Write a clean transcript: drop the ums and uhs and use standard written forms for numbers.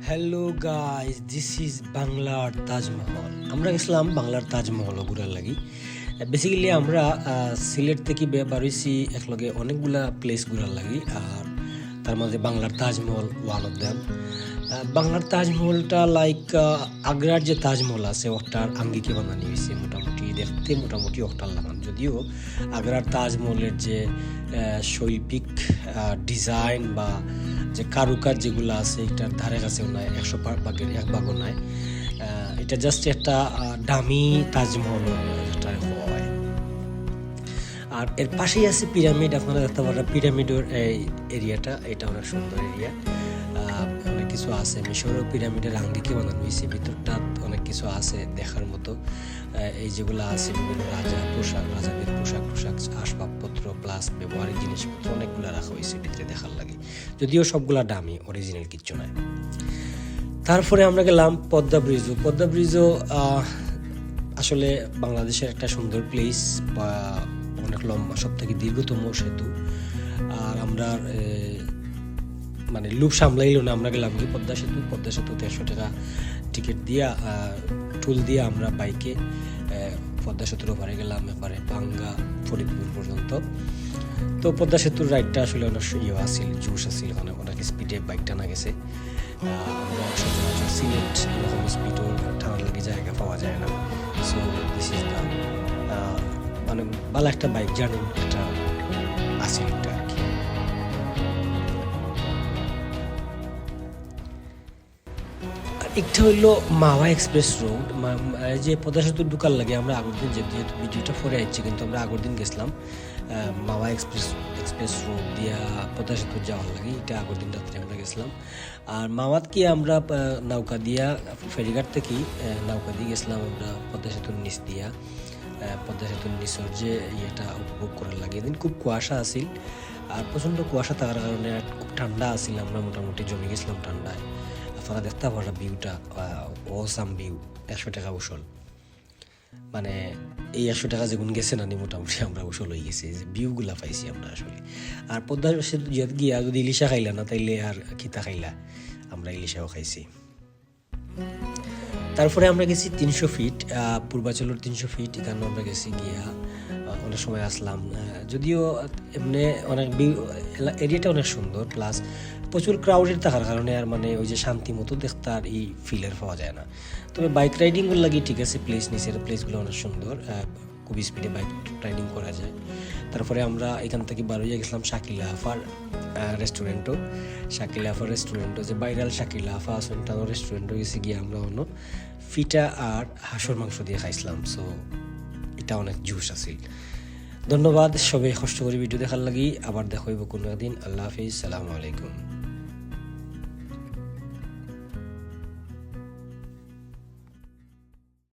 Hello guys, this is বাংলার তাজমহল। আমরা গেছিলাম বাংলার তাজমহল ঘুরার লাগি। বেসিক্যালি আমরা সিলেট থেকে বারইছি একলগে অনেকগুলা প্লেস ঘুরার লাগি, আর তার মধ্যে বাংলার তাজমহল ওয়ান অফ দ্যাম। বাংলার তাজমহলটা লাইক আগ্রার যে তাজমহল আছে ওটার আঙ্গিকে বানানো হয়েছে, মোটামুটি দেখতে মোটামুটি ওটার লাগান। যদিও আগ্রার তাজমহলের যে শৈল্পিক ডিজাইন বা যে কারুকাজ যেগুলো আছে এটার ধারে কাছেও নাই, 100 ভাগের 1 ভাগও নাই। এটা জাস্ট একটা দামি তাজমহল একটা হয়। আর এর পাশেই আছে পিরামিড। আপনারা দেখতে পারেন পিরামিডের এই এরিয়াটা, এটা অনেক সুন্দর এরিয়া। অনেক কিছু আছে, মিশরের পিরামিডের আঙ্গিকে বানানো হয়েছে, ভিতরটা অনেক কিছু আছে দেখার মতো। এই যেগুলো আছে বিভিন্ন রাজাদের পোশাক আসবাবপত্র প্লাস ব্যবহারিক জিনিসপত্র অনেকগুলো রাখা হয়েছে ভিতরে দেখার লাগে, যদিও সবগুলা দামি, অরিজিনাল কিচ্ছু নাই। তারপরে আমরা গেলাম পদ্মা ব্রিজও আসলে বাংলাদেশের একটা সুন্দর প্লেস বা অনেক লম্বা, সব থেকে দীর্ঘতম সেতু। আর আমরা মানে লুপ সামলাইল না, আমরা গেলাম কি পদ্মা সেতুতে 100 টাকা টিকিট দিয়া টুল দিয়ে আমরা বাইকে পদ্মা সেতুর ওপারে গেলাম, এপারে পাঙ্গা ফরিদপুর পর্যন্ত। তো পদ্মা সেতুর রাইডটা আসলে অনেক আসিল, জোশ আসিল, অনেক স্পিডে বাইক টানা গেছে। আমরা সচরাচর সিলেট এরকম স্পিডও টানার লাগে জায়গা পাওয়া যায় না। সো দিস ইজ দ্য মানে ভালো একটা বাইক জার্নি একটা আসিল এটা আর কি। একটা হইলো মাওয়া এক্সপ্রেস রোড, যে পদ্মা সেতুর দোকান লাগে। আমরা আগের দিন যেহেতু ভিডিওটা পরে আসছি, কিন্তু আমরা আগের দিন গেছিলাম মাওয়া এক্সপ্রেস রোড দিয়া পদ্মা সেতুর যাওয়ার লাগে। এটা আগের দিন রাত্রে আমরা গেছিলাম। আর মাওয়াত কি আমরা নৌকা দিয়া ফেরিঘাট থেকেই নৌকা দিয়ে গেছিলাম আমরা পদ্মা সেতুর নিচ দিয়া। পদ্মা সেতুর নিচের যে ইয়েটা উপভোগ করার লাগে। এদিন খুব কুয়াশা আসিল, আর প্রচণ্ড কুয়াশা থাকার কারণে খুব ঠান্ডা আসিল, আমরা মোটামুটি জমে গেছিলাম ঠান্ডায়। আপনারা দেখতে পারা ভিউটা অসাম ভিউ। 100 টাকা উসল, মানে এই 100 টাকা যেগুন গেছে না মোটামুটি আমরা উসল হয়ে গেছি, যে ভিউগুলা পাইছি আমরা আসলে। আর পদ্মা সেতু গিয়া যদি ইলিশা খাইলা না, তাইলে আর খিতা খাইলা, আমরা ইলিশাও খাইছি। তারপরে আমরা গেছি 300 ফিট, পূর্বাচলের 300 ফিট, এখানে আমরা গেছি গিয়া অনেক সময় আসলাম। যদিও এমনি অনেক এরিয়াটা অনেক সুন্দর, প্লাস প্রচুর ক্রাউডেড থাকার কারণে আর মানে ওই যে শান্তি মতো দেখতে আর এই ফিলের পাওয়া যায় না। তবে বাইক রাইডিংগুলো লাগে ঠিক আছে, নিচের প্লেসগুলো অনেক সুন্দর, খুব স্পিডে বাইক রাইডিং করা যায়। তারপরে আমরা এখান থেকে বারোইয়া গেছিলাম শাকিলা আফার রেস্টুরেন্টও, যে ভাইরাল শাকিলা আফা আসনটানো রেস্টুরেন্টও গেছি গিয়ে আমরা অন্য ফিটা আর হাঁসের মাংস দিয়ে খাইছিলাম। সো এটা অনেক জুস আছিল। ধন্যবাদ সবাই কষ্ট করে ভিডিও দেখার লাগি। আবার দেখা হইব কোনো দিন। আল্লাহ হাফিজ, সালামু আলাইকুম।